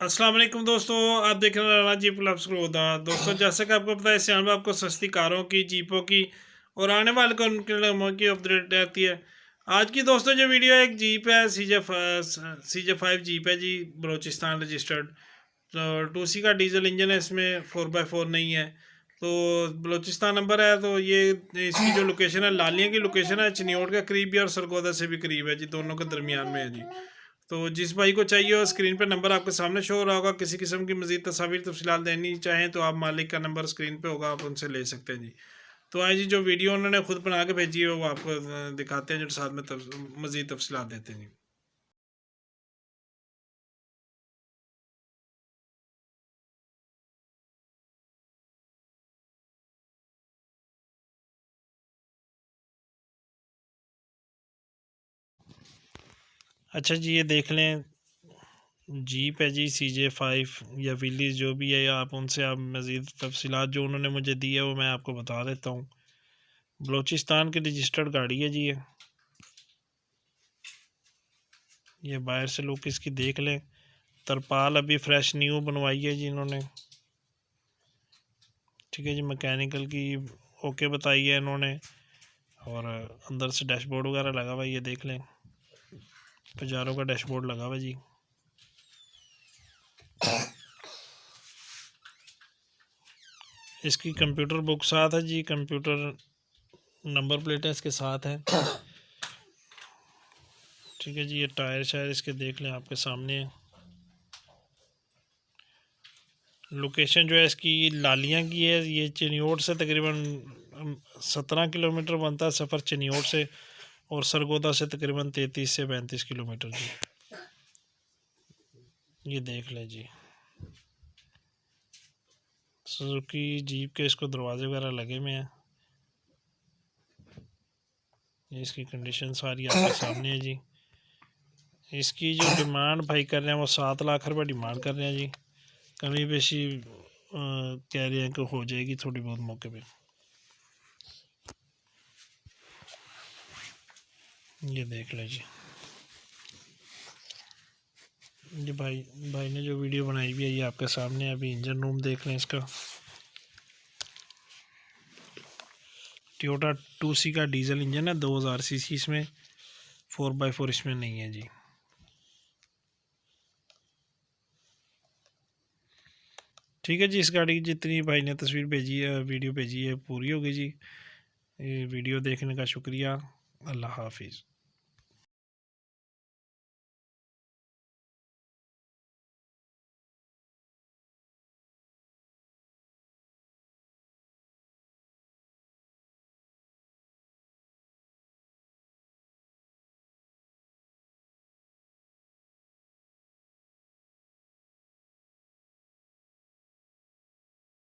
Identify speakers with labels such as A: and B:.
A: अस्सलाम वालेकुम दोस्तों, आप देख रहे हैं राना जीप क्लब्स क्लोदा। दोस्तों, जैसा कि आपको पता है, इस चैनल में आपको सस्ती कारों की, जीपों की और आने वाले कॉन्फ्लिक्टों की अपडेट रहती है। आज की दोस्तों जो वीडियो है, एक जीप है, CJ5 जीप है जी, बलोचिस्तान रजिस्टर्ड। तो 2C का डीजल इंजन है, इसमें 4x4 नहीं है। तो बलोचिस्तान नंबर है। तो ये इसकी जो लोकेशन है, लालिया की लोकेशन है, चिन्योट के करीब भी और सरगोदा से भी करीब है जी, दोनों के दरमियान में है जी। तो जिस भाई को चाहिए हो, स्क्रीन पर नंबर आपके सामने शो हो रहा होगा। किसी किस्म की मजीद तस्वीर तफसीलात देनी चाहें तो आप मालिक का नंबर स्क्रीन पे होगा, आप उनसे ले सकते हैं जी। तो आज जी जो वीडियो उन्होंने खुद बना के भेजी है वो आपको दिखाते हैं, जो साथ में मजीद तफसीलात देते हैं जी। अच्छा जी, ये देख लें, जीप है जी CJ5 या विलीज जो भी है, या आप उनसे आप मज़ीद तफसीलात जो उन्होंने मुझे दी है वो मैं आपको बता देता हूँ। बलूचिस्तान की रजिस्टर्ड गाड़ी है जी। ये बाहर से लुक इसकी देख लें। तरपाल अभी फ्रेश न्यू बनवाई है जी इन्होंने। ठीक है जी, मैकेनिकल की ओके बताई है इन्होंने। और अंदर से डैशबोर्ड वगैरह लगा हुआ है, ये देख लें, पजारों का डैशबोर्ड लगा हुआ है जी। इसकी कंप्यूटर बुक साथ है जी, कंप्यूटर नंबर प्लेट है इसके साथ है। ठीक है जी, ये टायर शायर इसके देख लें, आपके सामने है। लोकेशन जो है इसकी लालियाँ की है। ये चिन्योट से तकरीबन 17 किलोमीटर बनता है सफ़र चिन्योट से, और सरगोदा से तकरीबन 33 से 35 किलोमीटर जी। ये देख लें जी, सुजुकी जीप के इसको दरवाजे वगैरह लगे हुए हैं। ये इसकी कंडीशन सारी आपके सामने है जी। इसकी जो डिमांड भाई कर रहे हैं वो 7 लाख रुपये डिमांड कर रहे हैं जी। कमी बेशी कह रहे हैं कि हो जाएगी थोड़ी बहुत मौके पे। ये देख लें जी, ये भाई भाई ने जो वीडियो बनाई हुई है ये आपके सामने है। अभी इंजन रूम देख लें इसका। टोयोटा 2C का डीजल इंजन है, 2000 सीसी इसमें, 4x4 इसमें नहीं है जी। ठीक है जी, इस गाड़ी की जितनी भाई ने तस्वीर भेजी है, वीडियो भेजी है, पूरी होगी जी। ये वीडियो देखने का शुक्रिया। अल्लाह हाफिज़।